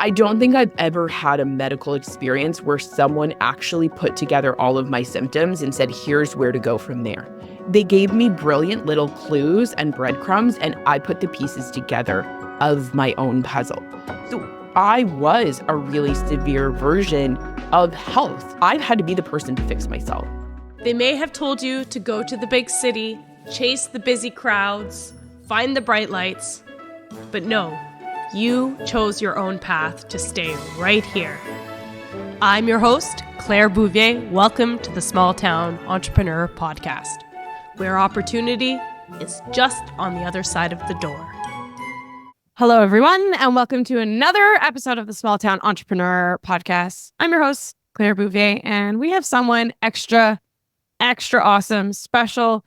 I don't think I've ever had a medical experience where someone actually put together all of my symptoms and said, here's where to go from there. They gave me brilliant little clues and breadcrumbs, and I put the pieces together of my own puzzle. So I was a really severe version of health. I've had to be the person to fix myself. They may have told you to go to the big city, chase the busy crowds, find the bright lights, but no. You chose your own path to stay right here. I'm your host, Claire Bouvier. Welcome to the Small Town Entrepreneur Podcast, where opportunity is just on the other side of the door. Hello, everyone, and welcome to another episode of the Small Town Entrepreneur Podcast. I'm your host, Claire Bouvier, and we have someone extra awesome, special,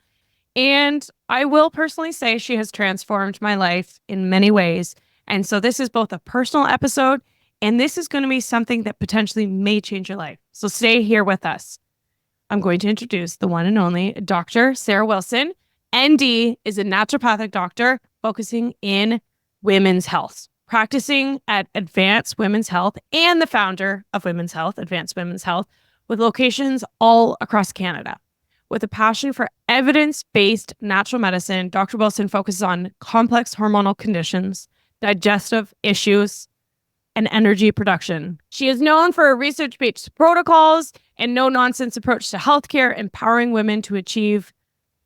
and I will personally say she has transformed my life in many ways. And so this is both a personal episode, and this is going to be something that potentially may change your life. So stay here with us. I'm going to introduce the one and only Dr. Sarah Wilson. ND is a naturopathic doctor focusing in women's health, practicing at Advanced Women's Health, and the founder of Women's Health, Advanced Women's Health, with locations all across Canada. With a passion for evidence-based natural medicine, Dr. Wilson focuses on complex hormonal conditions, digestive issues, and energy production. She is known for her research-based protocols and no-nonsense approach to healthcare, empowering women to achieve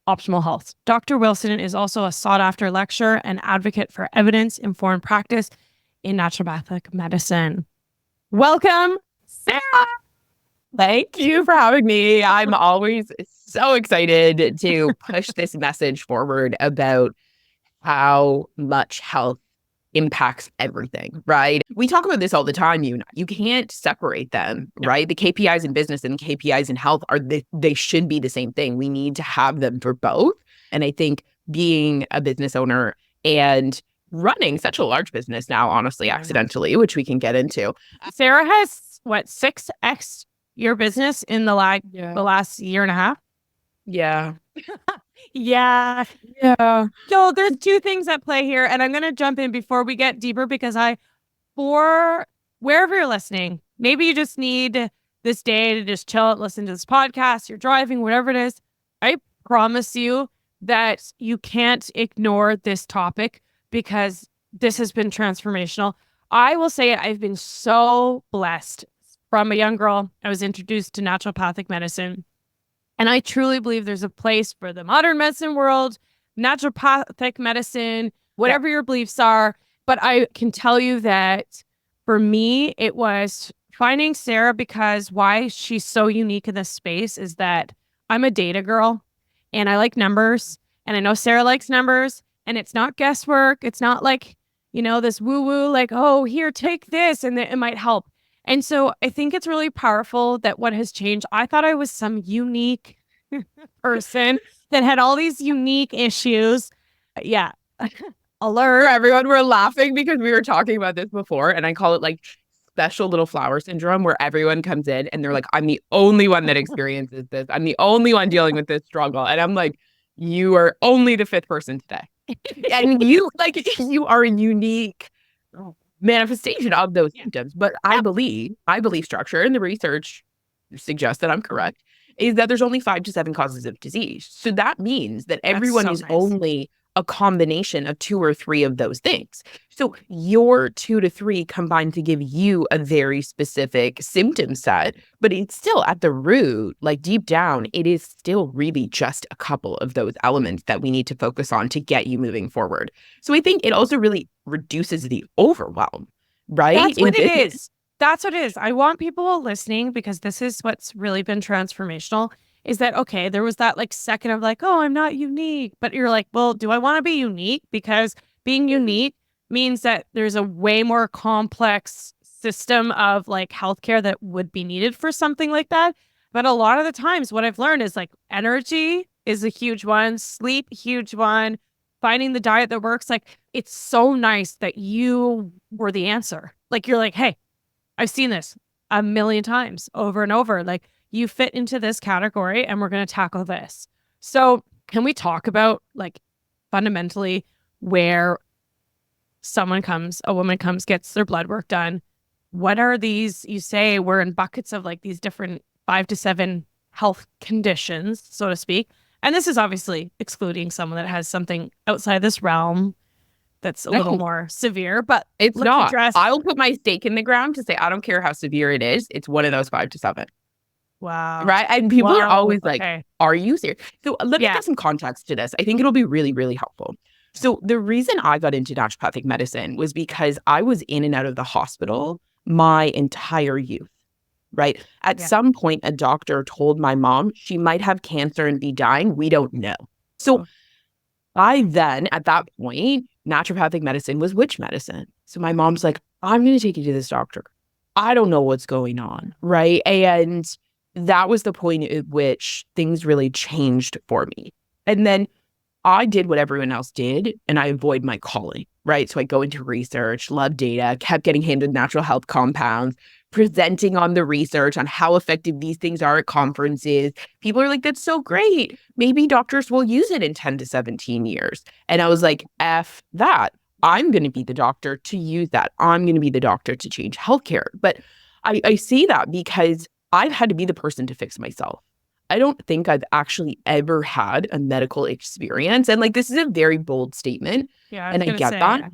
optimal health. Dr. Wilson is also a sought-after lecturer and advocate for evidence-informed practice in naturopathic medicine. Welcome, Sarah! Thank you for having me. I'm always so excited to push this message forward about how much health impacts everything, right? We talk about this all the time. You can't separate them, right? The KPIs in business and KPIs in health they should be the same thing. We need to have them for both. And I think being a business owner and running such a large business now, honestly, accidentally, which we can get into. Sarah has 6x your business in the last year and a half? Yeah. Yeah. So there's two things at play here, and I'm going to jump in before we get deeper because for wherever you're listening, maybe you just need this day to just chill, listen to this podcast, you're driving, whatever it is. I promise you that you can't ignore this topic because this has been transformational. I will say I've been so blessed. From a young girl, I was introduced to naturopathic medicine. And I truly believe there's a place for the modern medicine world, naturopathic medicine, whatever your beliefs are. But I can tell you that for me, it was finding Sarah because why she's so unique in this space is that I'm a data girl and I like numbers. And I know Sarah likes numbers, and it's not guesswork. It's not like, this woo-woo, like, oh, here, take this and it might help. And so I think it's really powerful that what has changed, I thought I was some unique person that had all these unique issues. Yeah. Alert. Everyone, we're laughing because we were talking about this before, and I call it like special little flower syndrome, where everyone comes in and they're like, I'm the only one that experiences this. I'm the only one dealing with this struggle. And I'm like, you are only the fifth person today. And you are a unique manifestation of those symptoms. But I believe structure, and the research suggests that I'm correct, is that there's only 5 to 7 causes of disease. So that means that everyone is only a combination of 2 or 3 of those things. So your 2 to 3 combine to give you a very specific symptom set, but it's still at the root, like deep down, it is still really just a couple of those elements that we need to focus on to get you moving forward. So I think it also really reduces the overwhelm, right? That's what it is. That's what it is. I want people listening, because this is what's really been transformational, is that, okay, there was that second of oh, I'm not unique. But you're like, well, do I want to be unique? Because being unique means that there's a way more complex system of healthcare that would be needed for something like that. But a lot of the times what I've learned is energy is a huge one, sleep, huge one, finding the diet that works. It's so nice that you were the answer. You're like, hey, I've seen this a million times over and over. You fit into this category and we're going to tackle this. So can we talk about fundamentally where a woman comes, gets their blood work done, what are these? You say we're in buckets of like these different 5 to 7 health conditions, so to speak. And this is obviously excluding someone that has something outside this realm that's a little more severe, but it's let's not. address- I'll put my stake in the ground to say, I don't care how severe it is. It's one of those 5 to 7. Wow. Right. And people are always okay. like, are you serious? So let me Yeah. get some context to this. I think it'll be really, really helpful. So the reason I got into naturopathic medicine was because I was in and out of the hospital my entire youth. Right. At some point, a doctor told my mom she might have cancer and be dying. We don't know. So I then, at that point, naturopathic medicine was witch medicine. So my mom's like, I'm going to take you to this doctor. I don't know what's going on. Right. And that was the point at which things really changed for me. And then I did what everyone else did, and I avoid my calling, right? So I go into research, love data, kept getting handed natural health compounds, presenting on the research on how effective these things are at conferences. People are like, that's so great. Maybe doctors will use it in 10 to 17 years. And I was like, F that. I'm going to be the doctor to use that. I'm going to be the doctor to change healthcare. But I see that because I've had to be the person to fix myself. I don't think I've actually ever had a medical experience. And like, this is a very bold statement. Yeah, and I get that.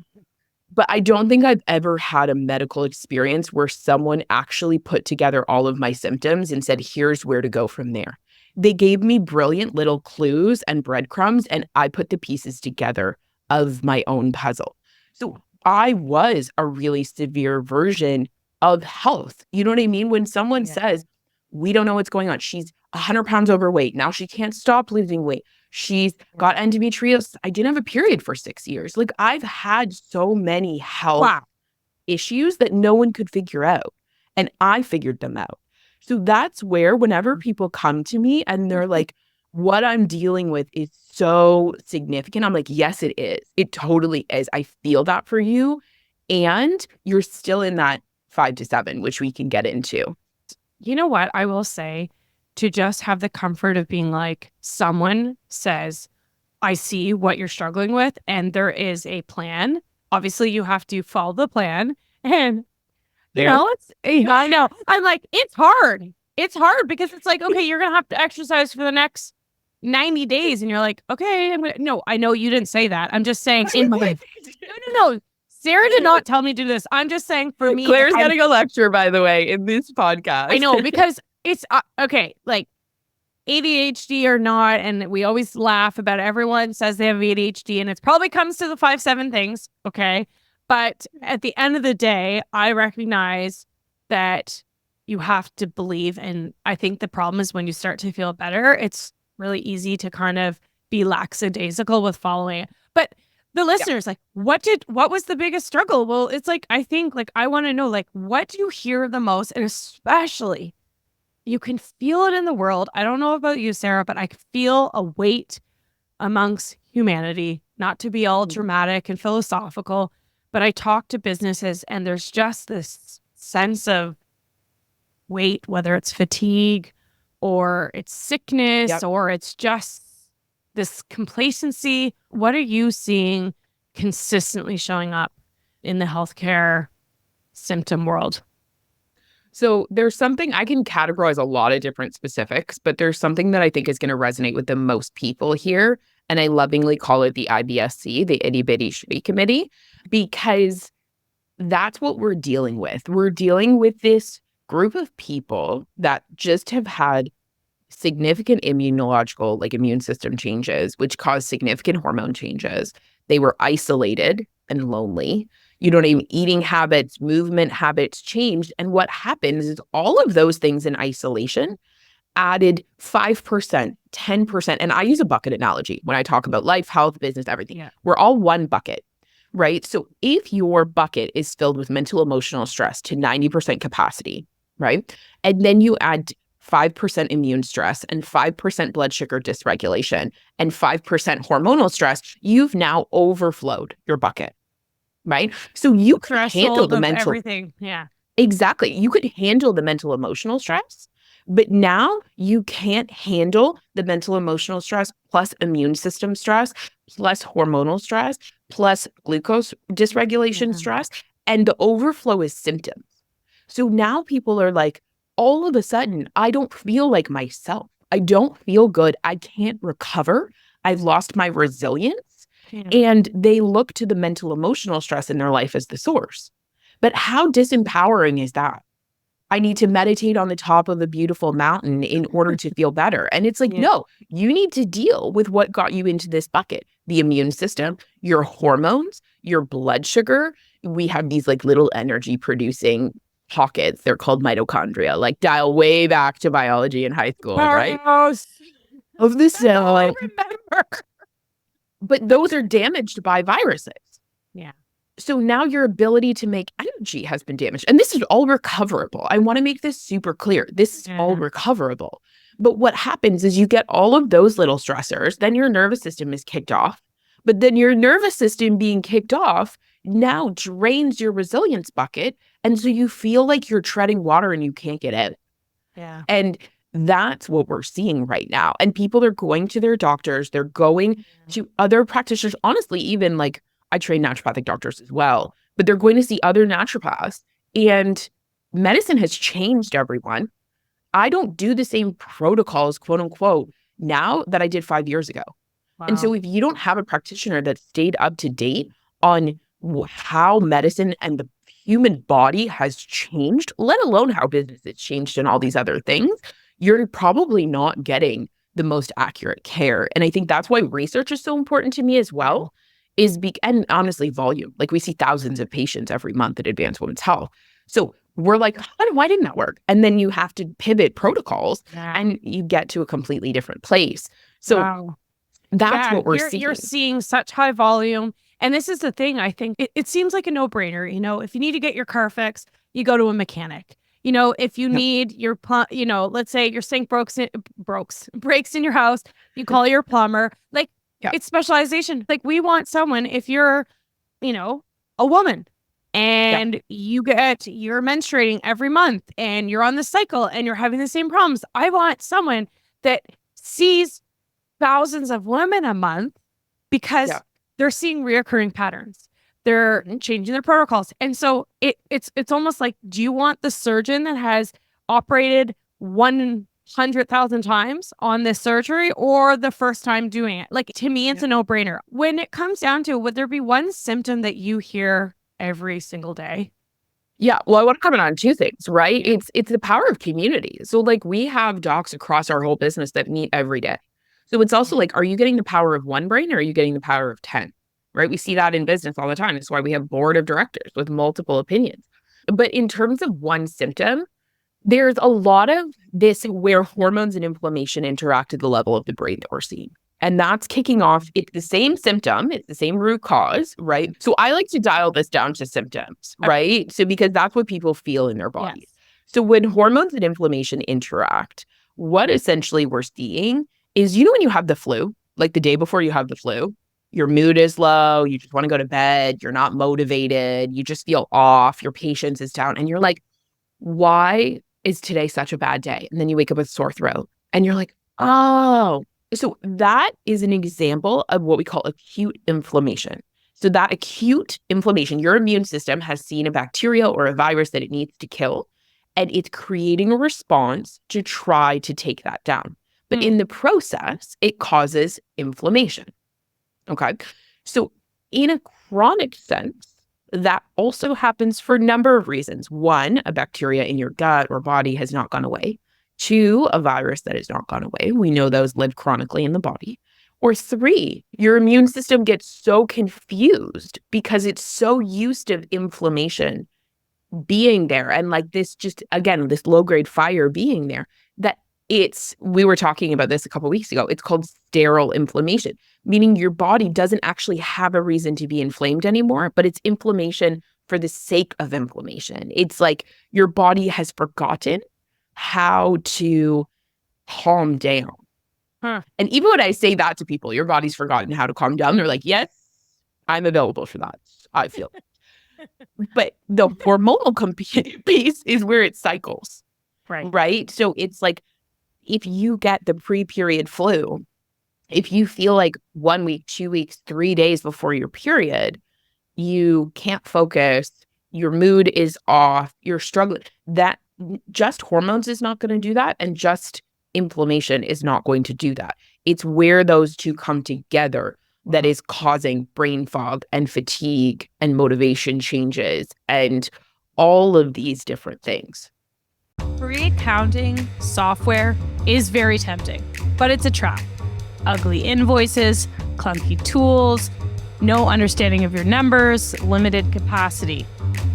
But I don't think I've ever had a medical experience where someone actually put together all of my symptoms and said, here's where to go from there. They gave me brilliant little clues and breadcrumbs, and I put the pieces together of my own puzzle. So I was a really severe version of health. You know what I mean? When someone says, we don't know what's going on. She's 100 pounds overweight. Now she can't stop losing weight. She's got endometriosis. I didn't have a period for 6 years. Like, I've had so many health issues that no one could figure out. And I figured them out. So that's where whenever people come to me and they're like, what I'm dealing with is so significant, I'm like, yes, it is. It totally is. I feel that for you. And you're still in that 5 to 7, which we can get into. You know what? I will say, to just have the comfort of being like, someone says, I see what you're struggling with, and there is a plan. Obviously, you have to follow the plan. And, you know, I know. I'm like, it's hard. It's hard because it's like, okay, you're going to have to exercise for the next 90 days. And you're like, okay, no, I know you didn't say that. I'm just saying in my, no. Sarah did not tell me to do this. I'm just saying for me. Claire's getting a lecture, by the way, in this podcast. I know, because it's okay, like ADHD or not. And we always laugh about it. Everyone says they have ADHD and it probably comes to the 5-7 things. Okay. But at the end of the day, I recognize that you have to believe. And I think the problem is when you start to feel better, it's really easy to kind of be lackadaisical with following it. But the listeners, like, what was the biggest struggle? Well, it's like, I think, like, I want to know, like, what do you hear the most? And especially, you can feel it in the world. I don't know about you, Sarah, but I feel a weight amongst humanity, not to be all dramatic and philosophical, but I talk to businesses and there's just this sense of weight, whether it's fatigue or it's sickness or it's just this complacency. What are you seeing consistently showing up in the healthcare symptom world? So there's something, I can categorize a lot of different specifics, but there's something that I think is going to resonate with the most people here. And I lovingly call it the IBSC, the Itty Bitty Shitty Committee, because that's what we're dealing with. We're dealing with this group of people that just have had significant immunological, like immune system changes, which cause significant hormone changes. They were isolated and lonely. You know what I mean? Eating habits, movement habits changed. And what happens is all of those things in isolation added 5%, 10%. And I use a bucket analogy when I talk about life, health, business, everything. Yeah. We're all one bucket, right? So if your bucket is filled with mental, emotional stress to 90% capacity, right? And then you add 5% immune stress and 5% blood sugar dysregulation and 5% hormonal stress, you've now overflowed your bucket, right? So you could handle the mental everything. Yeah. Exactly. You could handle the mental emotional stress, but now you can't handle the mental emotional stress plus immune system stress plus hormonal stress plus glucose dysregulation stress, and the overflow is symptoms. So now people are like, all of a sudden, I don't feel like myself. I don't feel good. I can't recover. I've lost my resilience. Yeah. And they look to the mental emotional stress in their life as the source. But how disempowering is that? I need to meditate on the top of a beautiful mountain in order to feel better. And it's like, Yeah. no, you need to deal with what got you into this bucket, the immune system, your hormones, your blood sugar. We have these like little energy producing pockets. They're called mitochondria, like dial way back to biology in high school, right? Gross. Of the cell. I remember. But those are damaged by viruses. Yeah. So now your ability to make energy has been damaged. And this is all recoverable. I want to make this super clear. This is all recoverable. But what happens is you get all of those little stressors, then your nervous system is kicked off. But then your nervous system being kicked off now drains your resilience bucket. And so you feel like you're treading water and you can't get out. Yeah. And that's what we're seeing right now. And people are going to their doctors, they're going to other practitioners. Honestly, even like I train naturopathic doctors as well, but they're going to see other naturopaths. And medicine has changed, everyone. I don't do the same protocols, quote unquote, now that I did 5 years ago. Wow. And so if you don't have a practitioner that stayed up to date on how medicine and the human body has changed, let alone how business has changed and all these other things, you're probably not getting the most accurate care. And I think that's why research is so important to me as well, and honestly, volume. Like we see thousands of patients every month at Advanced Women's Health. So we're like, why didn't that work? And then you have to pivot protocols and you get to a completely different place. So that's what we're seeing. You're seeing such high volume. And this is the thing, I think it seems like a no-brainer. You know, if you need to get your car fixed, you go to a mechanic. You know, if you need your, let's say your sink breaks in your house, you call your plumber. Like, it's specialization. Like, we want someone, if you're, a woman and you're menstruating every month and you're on the cycle and you're having the same problems, I want someone that sees thousands of women a month because they're seeing reoccurring patterns. They're changing their protocols. And so it's almost like, do you want the surgeon that has operated 100,000 times on this surgery or the first time doing it? Like, to me, it's a no-brainer. When it comes down to, would there be one symptom that you hear every single day? Yeah, well, I want to comment on two things, right? It's the power of community. So like we have docs across our whole business that meet every day. So it's also like, are you getting the power of one brain or are you getting the power of 10? Right? We see that in business all the time. It's why we have board of directors with multiple opinions. But in terms of one symptom, there's a lot of this where hormones and inflammation interact at the level of the brain that we're seeing. And that's kicking off. It's the same symptom. It's the same root cause, right? So I like to dial this down to symptoms, right? So because that's what people feel in their bodies. Yes. So when hormones and inflammation interact, what essentially we're seeing is, when you have the flu, like the day before you have the flu, your mood is low, you just want to go to bed, you're not motivated, you just feel off, your patience is down, and you're like, why is today such a bad day? And then you wake up with sore throat, and you're like, oh. So that is an example of what we call acute inflammation. So that acute inflammation, your immune system has seen a bacteria or a virus that it needs to kill, and it's creating a response to try to take that down. But in the process, it causes inflammation. Okay. So in a chronic sense, that also happens for a number of reasons. One, a bacteria in your gut or body has not gone away. Two, a virus that has not gone away. We know those live chronically in the body. Or three, your immune system gets so confused because it's so used to inflammation being there. And like this, just again, this low-grade fire being there, that we were talking about this a couple of weeks ago. It's called sterile inflammation, meaning your body doesn't actually have a reason to be inflamed anymore, but it's inflammation for the sake of inflammation. It's like your body has forgotten how to calm down. And even when I say that to people, your body's forgotten how to calm down, they're like, yes, I'm available for that. I feel it. But the hormonal piece is where it cycles. Right. So it's like, if you get the pre-period flu, if you feel like 1 week, 2 weeks, 3 days before your period, you can't focus, your mood is off, you're struggling, that just hormones is not going to do that. And just inflammation is not going to do that. It's where those two come together that is causing brain fog and fatigue and motivation changes and all of these different things. Free accounting software is very tempting, but it's a trap. Ugly invoices, clunky tools, no understanding of your numbers, limited capacity.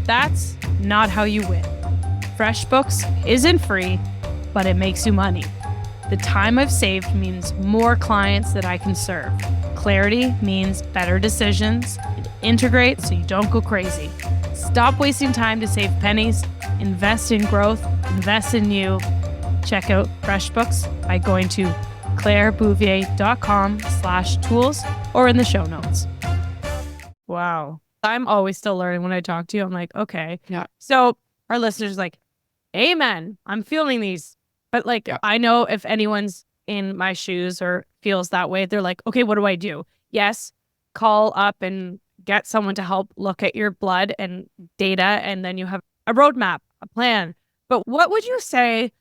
That's not how you win. FreshBooks isn't free, but it makes you money. The time I've saved means more clients that I can serve. Clarity means better decisions. It integrates so you don't go crazy. Stop wasting time to save pennies. Invest in growth. Invest in you. Check out FreshBooks by going to clairebouvier.com/tools or in the show notes. Wow. I'm always still learning when I talk to you. I'm like, okay. Yeah. So our listeners are like, amen. I'm feeling these. But like, I know if anyone's in my shoes or feels that way, they're like, okay, what do I do? Yes, call up and get someone to help look at your blood and data. And then you have a roadmap, a plan. But what would you say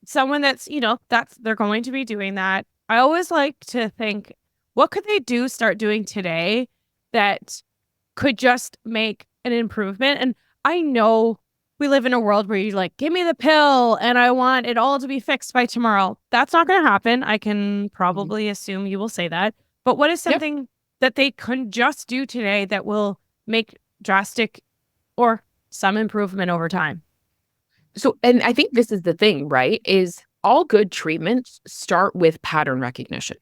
someone that's, they're going to be doing that? I always like to think, what could they start doing today that could just make an improvement? And I know we live in a world where you're like, give me the pill and I want it all to be fixed by tomorrow. That's not going to happen. I can probably assume you will say that. But what is something that they can just do today that will make drastic or some improvement over time? So, and I think this is the thing, right? Is all good treatments start with pattern recognition.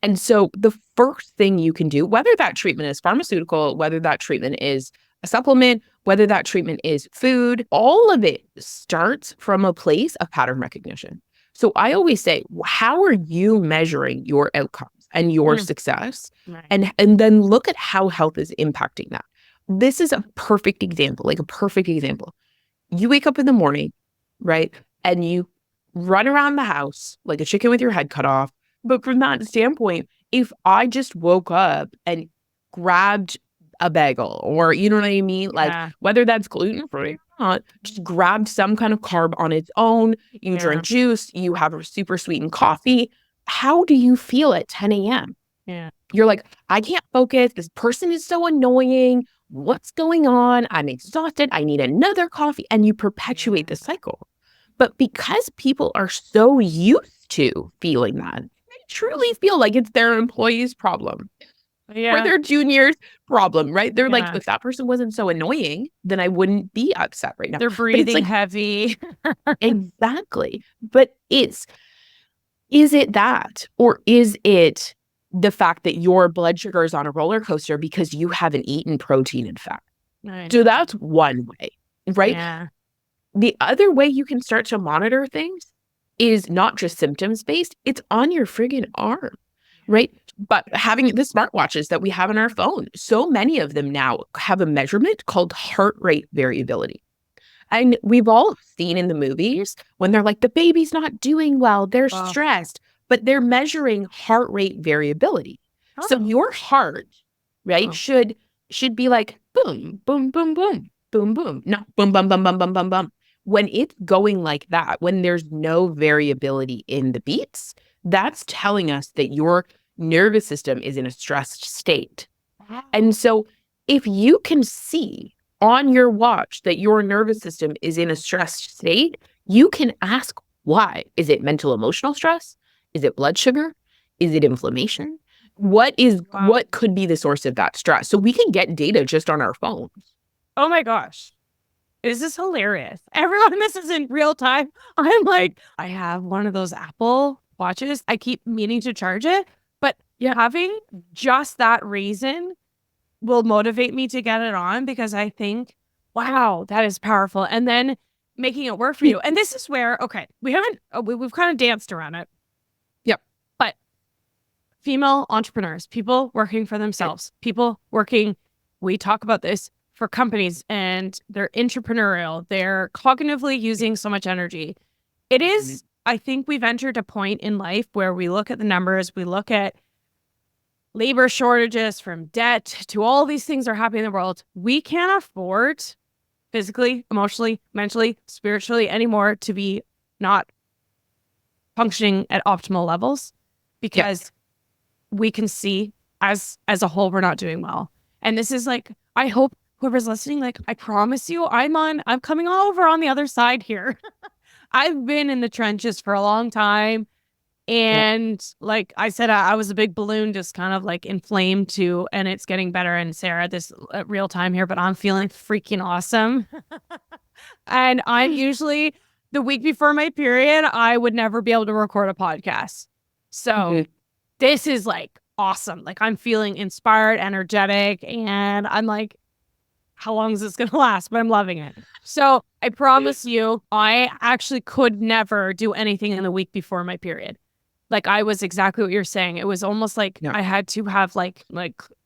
And so the first thing you can do, whether that treatment is pharmaceutical, whether that treatment is a supplement, whether that treatment is food, all of it starts from a place of pattern recognition. So I always say, how are you measuring your outcomes and your success? Right. And then look at how health is impacting that. This is a perfect example, like a perfect example. You wake up in the morning, right? And you run around the house like a chicken with your head cut off. But from that standpoint, if I just woke up and grabbed a bagel or, you know what I mean? Like whether that's gluten-free or not, just grabbed some kind of carb on its own, you drink juice, you have a super sweetened coffee. How do you feel at 10 a.m.? Yeah. You're like, I can't focus. This person is so annoying. What's going on? I'm exhausted. I need another coffee. And you perpetuate the cycle. But because people are so used to feeling that, they truly feel like it's their employee's problem. Or their junior's problem, right? They're like, if that person wasn't so annoying, then I wouldn't be upset right now. They're breathing heavy. Exactly. But is it that? Or is it the fact that your blood sugar is on a roller coaster because you haven't eaten protein and fat? Right. So that's one way, right? Yeah. The other way you can start to monitor things is not just symptoms based, it's on your friggin' arm, right? But having the smartwatches that we have on our phone, so many of them now have a measurement called heart rate variability. And we've all seen in the movies when they're like, the baby's not doing well, they're stressed, but they're measuring heart rate variability. So your heart, right, should be like boom, boom, boom, boom, boom, boom, not boom, bum, bum, bum, bum, bum, bum. When it's going like that, when there's no variability in the beats, that's telling us that your nervous system is in a stressed state. And so if you can see on your watch that your nervous system is in a stressed state, you can ask why. Is it mental emotional stress? Is it blood sugar? Is it inflammation? What could be the source of that stress? So we can get data just on our phones. Oh my gosh. This is hilarious. Everyone, this is in real time. I'm like, I have one of those Apple watches. I keep meaning to charge it. But having just that reason will motivate me to get it on because I think, wow, that is powerful. And then making it work for you. And this is where, we've kind of danced around it. Yep. But female entrepreneurs, people working for themselves, people working, we talk about this for companies and they're entrepreneurial, they're cognitively using so much energy. It is, I think we've entered a point in life where we look at the numbers, we look at labor shortages from debt to all these things that are happening in the world. We can't afford physically, emotionally, mentally, spiritually anymore to be not functioning at optimal levels because we can see as a whole we're not doing well. And this is like, I hope whoever's listening, like, I promise you I'm coming over on the other side here. I've been in the trenches for a long time. And like I said, I was a big balloon, just kind of like inflamed too, and it's getting better. And Sarah, this real time here, but I'm feeling freaking awesome. And I'm usually the week before my period, I would never be able to record a podcast. So this is like awesome. Like I'm feeling inspired, energetic, and I'm like, how long is this going to last? But I'm loving it. So I promise you, I actually could never do anything in the week before my period. Like I was exactly what you're saying. It was almost like I had to have like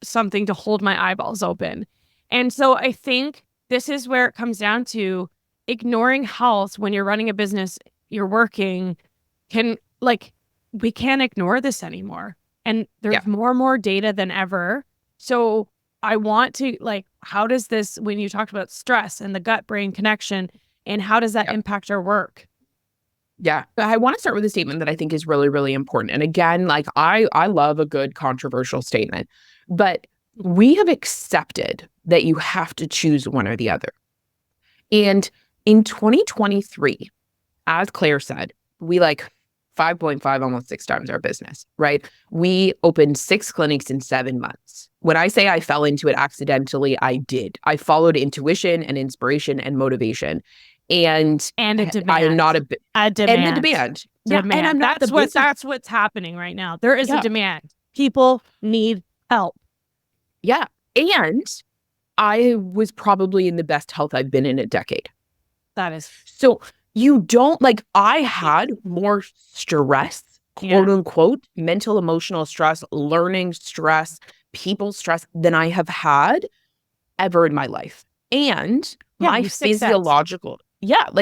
something to hold my eyeballs open. And so I think this is where it comes down to ignoring health when you're running a business, you're working, we can't ignore this anymore. And there's more and more data than ever. So I want to how does this, when you talked about stress and the gut brain connection, and how does that impact our work? Yeah. I want to start with a statement that I think is really, really important. And again, like I love a good controversial statement, but we have accepted that you have to choose one or the other. And in 2023, as Claire said, we 5.5, almost 6 times our business, right? We opened 6 clinics in 7 months. When I say I fell into it accidentally, I did. I followed intuition and inspiration and motivation. And a demand. I am not a demand. And the demand. Demand. Yeah, and I'm not that's what's happening right now. There is a demand. People need help. Yeah. And I was probably in the best health I've been in a decade. That is. So you don't I had more stress, quote unquote, mental, emotional stress, learning stress, people stress than I have had ever in my life. And my physiological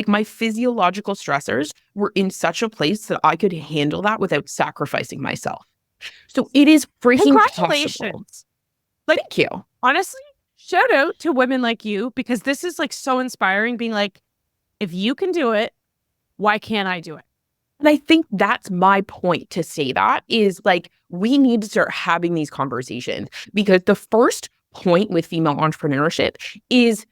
my physiological stressors were in such a place that I could handle that without sacrificing myself. So it is freaking possible. Thank you. Honestly, shout out to women like you, because this is so inspiring, being like, if you can do it, why can't I do it? And I think that's my point to say that is we need to start having these conversations, because the first point with female entrepreneurship is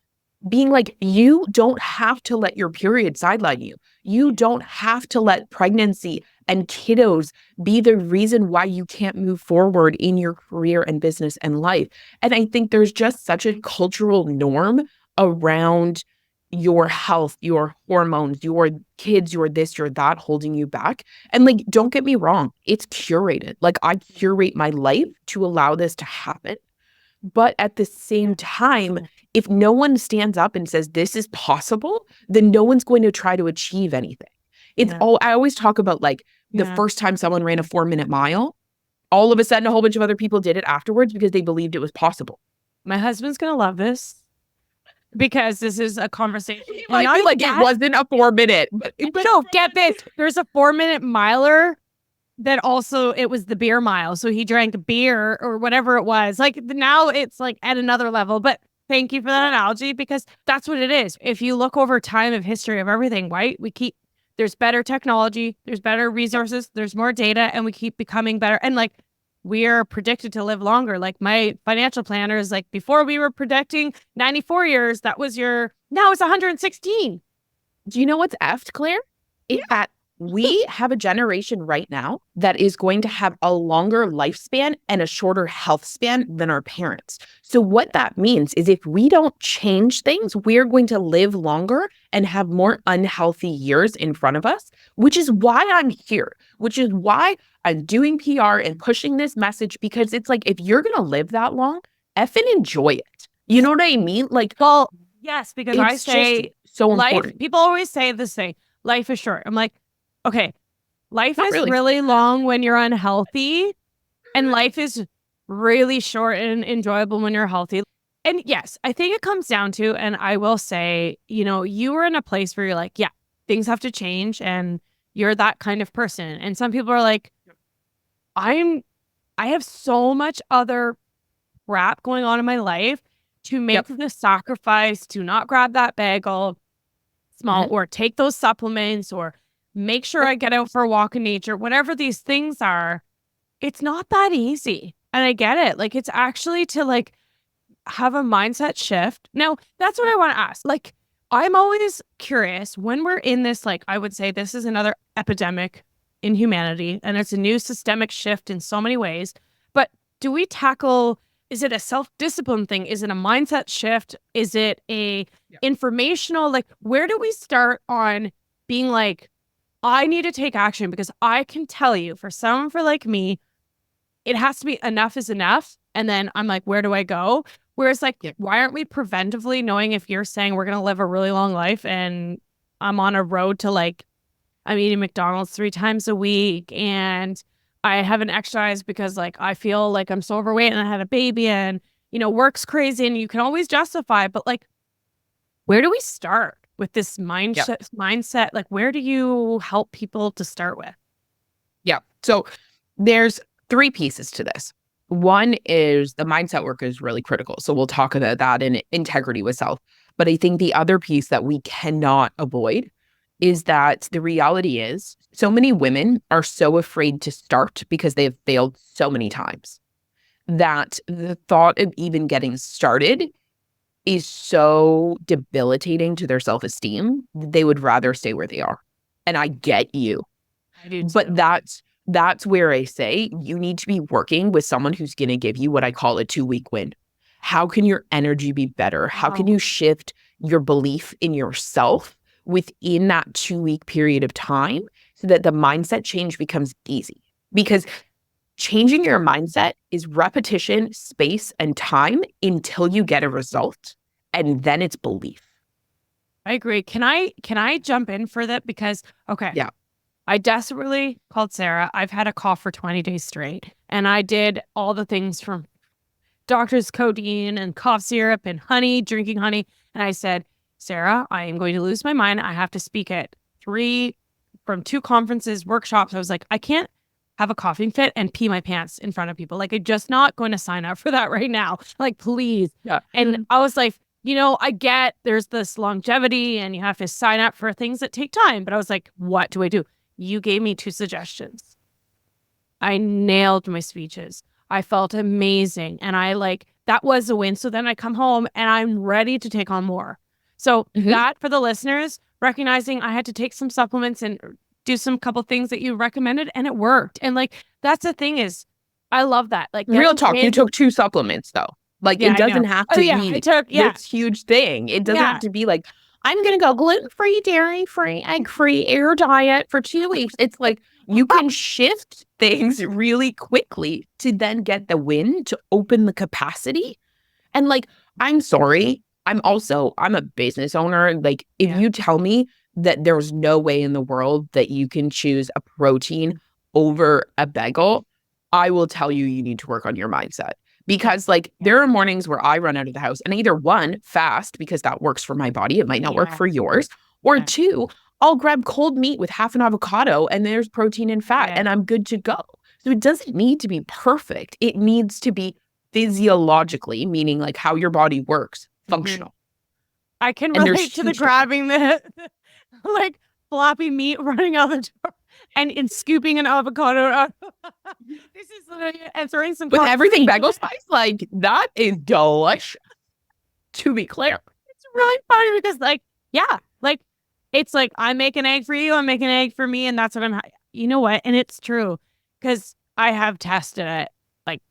being you don't have to let your period sideline you. You don't have to let pregnancy and kiddos be the reason why you can't move forward in your career and business and life. And I think there's just such a cultural norm around your health, your hormones, your kids, your this, your that, holding you back. And don't get me wrong, it's curated. I curate my life to allow this to happen. But at the same time, if no one stands up and says this is possible, then no one's going to try to achieve anything. It's I always talk about the first time someone ran a 4-minute mile, all of a sudden a whole bunch of other people did it afterwards because they believed it was possible. My husband's going to love this, because this is a conversation. It wasn't a 4-minute. But no, get this. There's a 4-minute miler that also, it was the beer mile. So he drank beer or whatever it was. Now it's at another level. But thank you for that analogy, because that's what it is. If you look over time of history of everything, right? There's better technology, there's better resources, there's more data, and we keep becoming better. And we are predicted to live longer. My financial planner is before we were predicting 94 years, now it's 116. Do you know what's effed, Claire? Is that we have a generation right now that is going to have a longer lifespan and a shorter health span than our parents. So what that means is if we don't change things, we're going to live longer and have more unhealthy years in front of us, which is why I'm here, which is why I'm doing PR and pushing this message, because it's if you're going to live that long, effing enjoy it. You know what I mean? Well, yes, because I say so life, important. People always say this thing, life is short. I'm okay, life is really long when you're unhealthy, and life is really short and enjoyable when you're healthy. And yes, I think it comes down to, and I will say, you are in a place where you're things have to change, and you're that kind of person. And some people are I have so much other crap going on in my life. to make the sacrifice to not grab that bagel, or take those supplements, or make sure I get out for a walk in nature, whatever these things are, it's not that easy. And I get it. Like, it's actually to like have a mindset shift. Now, that's what I want to ask. Like, I'm always curious when we're in this, like, I would say this is another epidemic in humanity, and it's a new systemic shift in so many ways. But do we tackle, is it a self-discipline thing? Is it a mindset shift? Is it a informational, like, where do we start on being like, I need to take action? Because I can tell you, for someone like me, it has to be enough is enough. And then I'm like, where do I go? Whereas like, why aren't we preventively knowing if you're saying we're going to live a really long life and I'm on a road to like, I'm eating McDonald's 3 times a week and I haven't exercised because like, I feel like I'm so overweight and I had a baby and, you know, work's crazy, and you can always justify, but like, where do we start with this mindset? Like, where do you help people to start with? Yeah. So there's 3 pieces to this. One is the mindset work is really critical. So we'll talk about that in integrity with self. But I think the other piece that we cannot avoid is that the reality is so many women are so afraid to start because they have failed so many times that the thought of even getting started is so debilitating to their self-esteem. They would rather stay where they are. And I get you. I do too. But that's where I say you need to be working with someone who's going to give you what I call a 2-week win. How can your energy be better? How can you shift your belief in yourself within that 2-week period of time so that the mindset change becomes easy? Because changing your mindset is repetition, space, and time until you get a result. And then it's belief. I agree. Can I jump in for that? Because, Yeah. I desperately called Sarah. I've had a cough for 20 days straight. And I did all the things from doctor's codeine and cough syrup and honey, drinking honey. And I said, Sarah, I am going to lose my mind. I have to speak at 2 conferences, workshops. I was like, I can't have a coughing fit and pee my pants in front of people. Like, I'm just not going to sign up for that right now. Like, please. Yeah. And I was like, you know, I get there's this longevity and you have to sign up for things that take time. But I was like, what do I do? You gave me 2 suggestions. I nailed my speeches. I felt amazing. And that was a win. So then I come home and I'm ready to take on more. So that, for the listeners, recognizing I had to take some supplements and do some couple things that you recommended, and it worked. And like, that's the thing is, I love that. Like, real talk, you took 2 supplements though. Like, it doesn't have to be this huge thing. It doesn't have to be like, I'm going to go gluten-free, dairy-free, egg-free, air diet for 2 weeks. It's like, you can shift things really quickly to then get the win, to open the capacity. And like, I'm sorry, I'm a business owner. Like, if you tell me that there's no way in the world that you can choose a protein over a bagel, I will tell you, you need to work on your mindset. Because like, there are mornings where I run out of the house and either 1, fast because that works for my body. It might not work for yours. Or 2, I'll grab cold meat with half an avocado and there's protein and fat and I'm good to go. So it doesn't need to be perfect. It needs to be physiologically, meaning like how your body works, functional. I can relate to the grabbing the like floppy meat running out the door and scooping an avocado. This is and throwing some with everything bagel spice. Like, that is delicious. To be clear, it's really funny because like it's like, I make an egg for you, I make an egg for me, and that's what I'm. You know what? And it's true because I have tested it. Like,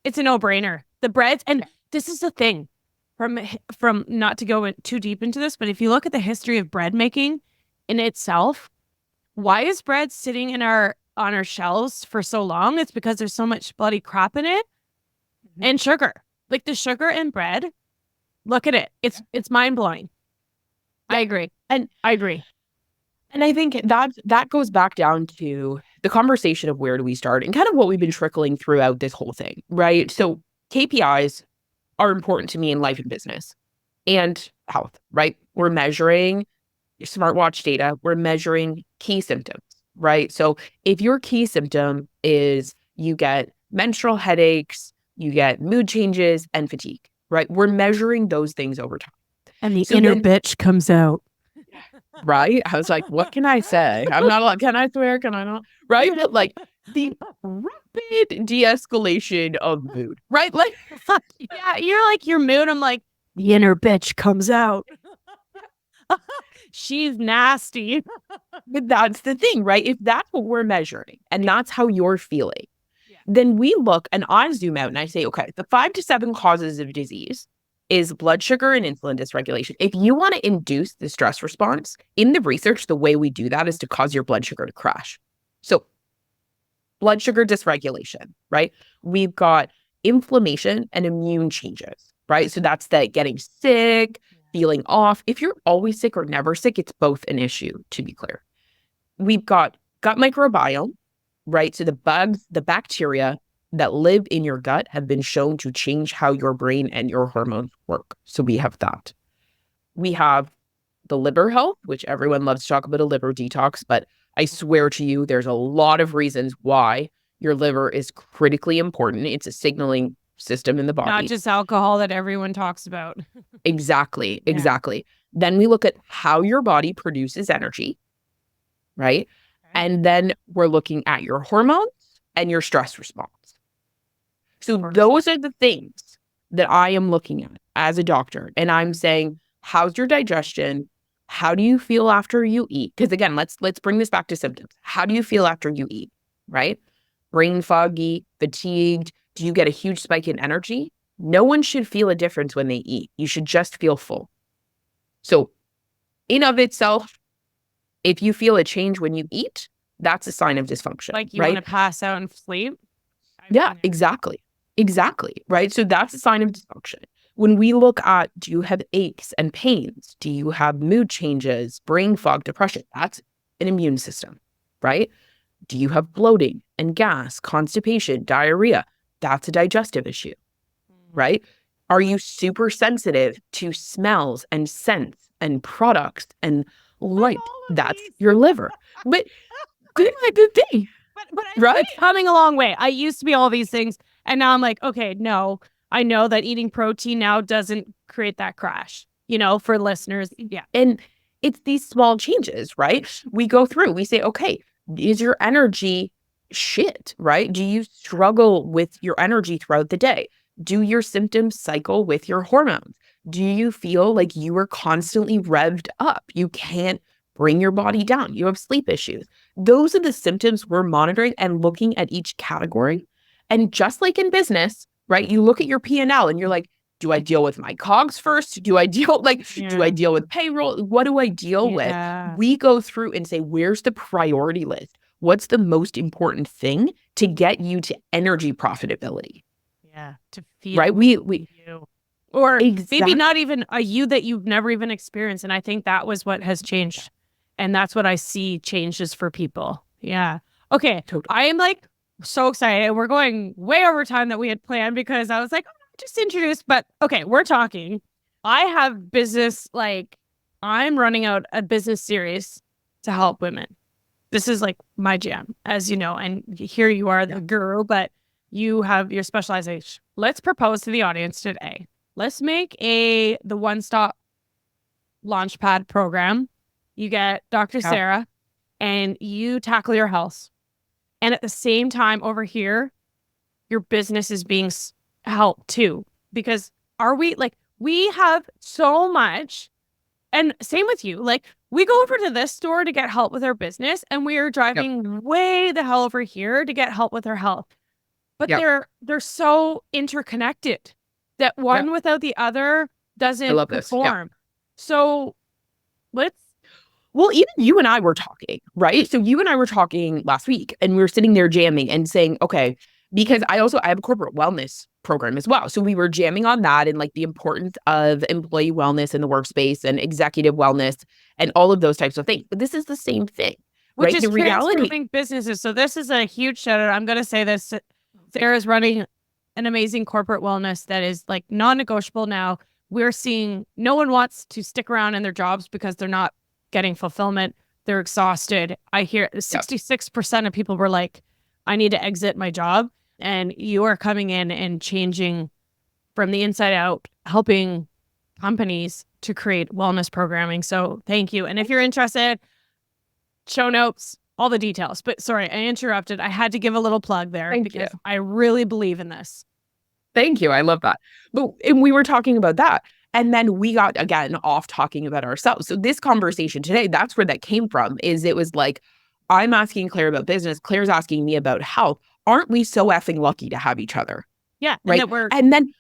it's a no-brainer. The breads, and this is the thing. From not to go too deep into this, but if you look at the history of bread making in itself, why is bread sitting on our shelves for so long? It's because there's so much bloody crap in it and sugar. Like, the sugar in bread, look at it. It's mind-blowing. I agree. And I think that goes back down to the conversation of where do we start and kind of what we've been trickling throughout this whole thing, right? So KPIs are important to me in life and business and health, right? We're measuring your smartwatch data. We're measuring key symptoms, right? So if your key symptom is you get menstrual headaches, you get mood changes and fatigue, right? We're measuring those things over time. And the So inner then- bitch comes out. Right? I was like, what can I say? I'm not allowed. Can I swear? Can I not? Right? But like the rapid de-escalation of mood, right? Like, Yeah, you're like your mood. I'm like, the inner bitch comes out. She's nasty. but that's the thing, right? If that's what we're measuring and that's how you're feeling, then we look and I zoom out and I say, okay, the 5 to 7 causes of disease is blood sugar and insulin dysregulation. If you want to induce the stress response, in the research, the way we do that is to cause your blood sugar to crash. So blood sugar dysregulation, right? We've got inflammation and immune changes, right? So that's that getting sick, feeling off. If you're always sick or never sick, it's both an issue, to be clear. We've got gut microbiome, right? So the bugs, the bacteria that live in your gut have been shown to change how your brain and your hormones work. So we have that. We have the liver health, which everyone loves to talk about a liver detox, but I swear to you, there's a lot of reasons why your liver is critically important. It's a signaling system in the body. Not just alcohol that everyone talks about. Exactly. Yeah. Exactly. Then we look at how your body produces energy, right? And then we're looking at your hormones and your stress response. So those are the things that I am looking at as a doctor. And I'm saying, how's your digestion? How do you feel after you eat? Because again, let's bring this back to symptoms. How do you feel after you eat, right? Brain foggy, fatigued. Do you get a huge spike in energy? No one should feel a difference when they eat. You should just feel full. So in of itself, if you feel a change when you eat, that's a sign of dysfunction. Like you right? want to pass out and sleep. Yeah, exactly. Exactly. Right. So that's a sign of dysfunction. When we look at, do you have aches and pains? Do you have mood changes, brain fog, depression? That's an immune system, right? Do you have bloating and gas, constipation, diarrhea? That's a digestive issue, right? Are you super sensitive to smells and scents and products and light? That's your liver. But good thing. But Right? it's coming a long way. I used to be all these things, and now I'm like, okay, no, I know that eating protein now doesn't create that crash. For listeners, yeah. And it's these small changes, right? We go through, we say, okay, is your energy shit, right? Do you struggle with your energy throughout the day? Do your symptoms cycle with your hormones? Do you feel like you are constantly revved up? You can't bring your body down. You have sleep issues. Those are the symptoms we're monitoring and looking at each category. And just like in business, right? You look at your P&L and you're like, do I deal with my COGS first? Do I deal do I deal with payroll? What do I deal with? We go through and say, where's the priority list? What's the most important thing to get you to energy profitability? Yeah. To feel right. We you. Or exactly. maybe not even a you that you've never even experienced. And I think that was what has changed. And that's what I see changes for people. Yeah. Okay. Totally. I am like so excited. We're going way over time that we had planned because I was like, just introduced. But okay, we're talking. I have business, I'm running out a business series to help women. This is like my jam, as you know. And here you are, the guru, but you have your specialization. Let's propose to the audience today. Let's make the one-stop launchpad program. You get Dr. Sarah and you tackle your health. And at the same time over here, your business is being helped too. Because we have so much, and same with you, we go over to this store to get help with our business and we are driving way the hell over here to get help with our health. But they're so interconnected that one without the other doesn't perform. So even you and I were talking, right? So you and I were talking last week and we were sitting there jamming and saying, okay, because I have a corporate wellness program as well. So we were jamming on that and the importance of employee wellness in the workspace and executive wellness and all of those types of things. But this is the same thing, which right? is the reality transforming businesses. So this is a huge shout out. I'm going to say this. Sarah's running an amazing corporate wellness that is non-negotiable now. We're seeing no one wants to stick around in their jobs because they're not getting fulfillment. They're exhausted. I hear 66% of people were like, I need to exit my job. And you are coming in and changing from the inside out, helping companies to create wellness programming. So thank you. And if you're interested, show notes, all the details. But sorry, I interrupted. I had to give a little plug there because I really believe in this. Thank you. I love that. And we were talking about that. And then we got, again, off talking about ourselves. So this conversation today, that's where that came from, is it was like, I'm asking Claire about business. Claire's asking me about health. Aren't we so effing lucky to have each other? Yeah. Right. And then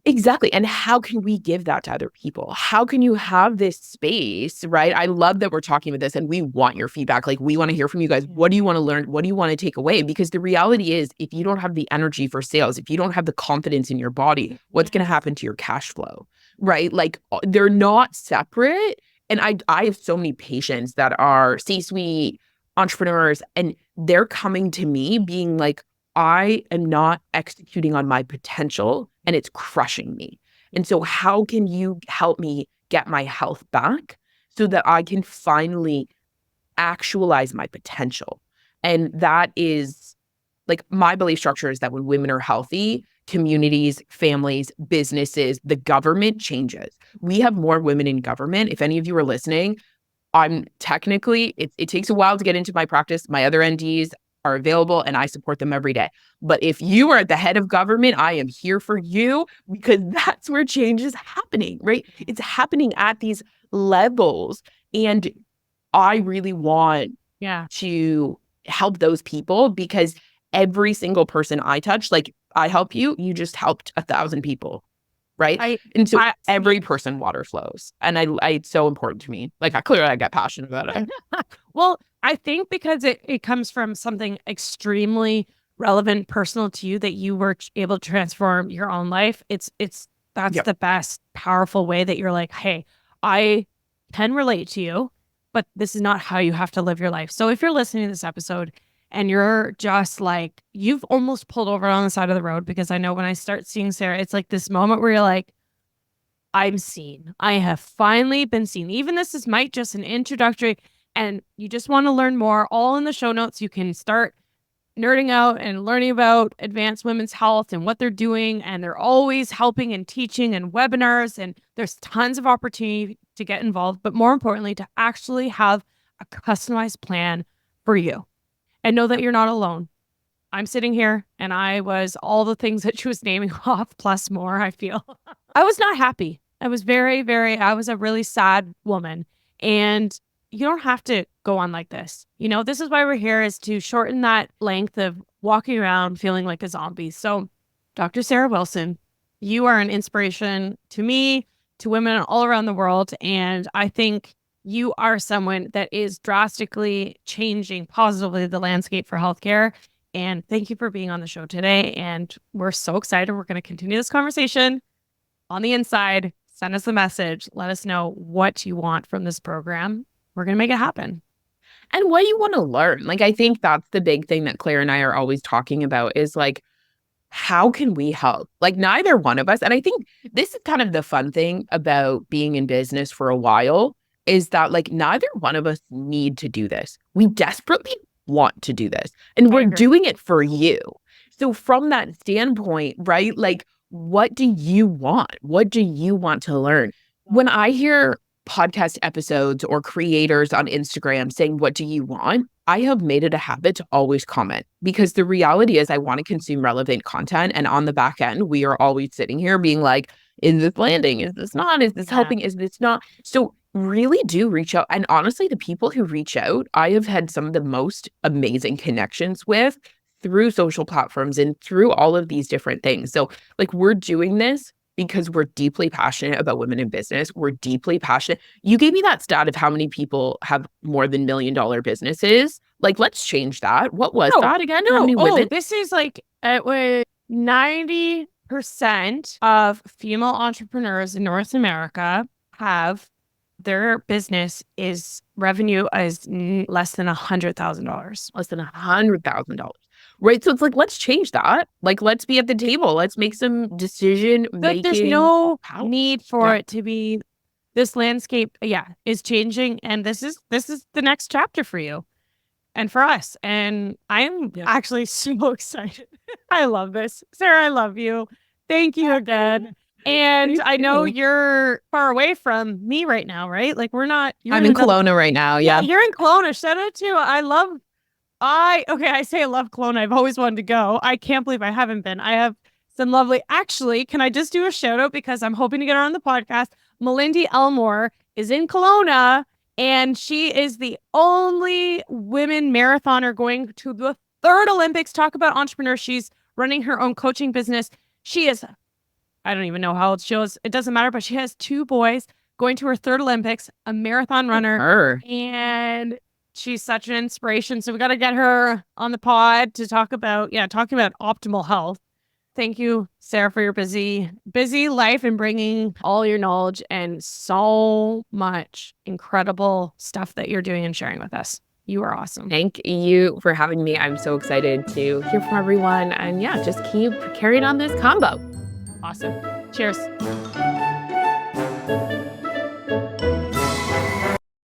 exactly. And how can we give that to other people? How can you have this space, right? I love that we're talking about this and we want your feedback. Like, we want to hear from you guys. What do you want to learn? What do you want to take away? Because the reality is, if you don't have the energy for sales, if you don't have the confidence in your body, what's going to happen to your cash flow, right? Like, they're not separate. And I have so many patients that are C-suite entrepreneurs, and they're coming to me being like, I am not executing on my potential and it's crushing me. And so how can you help me get my health back so that I can finally actualize my potential? And that is like, my belief structure is that when women are healthy, communities, families, businesses, the government changes. We have more women in government. If any of you are listening, I'm technically, it takes a while to get into my practice. My other NDs are available and I support them every day. But if you are at the head of government, I am here for you, because that's where change is happening, right? It's happening at these levels. And I really want to help those people, because every single person I touch, like, I help you, you just helped 1,000 people. Right. And so every person water flows. And it's so important to me. Like, I get passionate about it. Well, I think because it comes from something extremely relevant, personal to you, that you were able to transform your own life. That's the best powerful way that you're like, hey, I can relate to you, but this is not how you have to live your life. So if you're listening to this episode and you're just like, you've almost pulled over on the side of the road, because I know when I start seeing Sarah, it's like this moment where you're like, I'm seen. I have finally been seen. Even this might just an introductory, and you just want to learn more. All in the show notes, you can start nerding out and learning about Advanced Women's Health and what they're doing. And they're always helping and teaching and webinars. And there's tons of opportunity to get involved, but more importantly, to actually have a customized plan for you. And know that you're not alone. I'm sitting here and I was all the things that she was naming off plus more, I feel. I was not happy. I was I was a really sad woman. And you don't have to go on like this. You know, this is why we're here, is to shorten that length of walking around feeling like a zombie. So, Dr. Sarah Wilson, you are an inspiration to me, to women all around the world. And I think you are someone that is drastically changing positively the landscape for healthcare. And thank you for being on the show today. And we're so excited. We're going to continue this conversation on the inside. Send us a message. Let us know what you want from this program. We're going to make it happen. And what you want to learn. Like, I think that's the big thing that Claire and I are always talking about, is like, how can we help? Like, neither one of us. And I think this is kind of the fun thing about being in business for a while, is that like, neither one of us need to do this. We desperately want to do this, and we're doing it for you. So from that standpoint, right? Like, what do you want? What do you want to learn? When I hear podcast episodes or creators on Instagram saying, what do you want? I have made it a habit to always comment, because the reality is I want to consume relevant content. And on the back end, we are always sitting here being like, is this landing? Is this not? Is this helping? Is this not? So really do reach out. And honestly, the people who reach out, I have had some of the most amazing connections with through social platforms and through all of these different things. So like, we're doing this because we're deeply passionate about women in business. We're deeply passionate. You gave me that stat of how many people have more than $1 million businesses. Like, let's change that. What was that again? How many women? This is like, it was 90% of female entrepreneurs in North America have their business is revenue is less than $100,000. Less than $100,000. Right. So it's like, let's change that. Like, let's be at the table. Let's make some decision making. There's no need for it to be. This landscape, is changing. And this is the next chapter for you and for us. And I'm actually so excited. I love this. Sarah, I love you. Thank you again. And I know you're far away from me right now, right? Like we're not. I'm in Kelowna right now. Yeah. You're in Kelowna. Shout out to I say I love Kelowna. I've always wanted to go. I can't believe I haven't been. I have some lovely. Actually, can I just do a shout out because I'm hoping to get her on the podcast? Melindy Elmore is in Kelowna, and she is the only women marathoner going to the third Olympics. Talk about entrepreneur. She's running her own coaching business. She is. I don't even know how old she is. It doesn't matter, but she has 2 boys going to her third Olympics, a marathon runner, and she's such an inspiration. So we got to get her on the pod to talking about optimal health. Thank you, Sarah, for your busy life and bringing all your knowledge and so much incredible stuff that you're doing and sharing with us. You are awesome. Thank you for having me. I'm so excited to hear from everyone. And yeah, just keep carrying on this combo. Awesome. Cheers.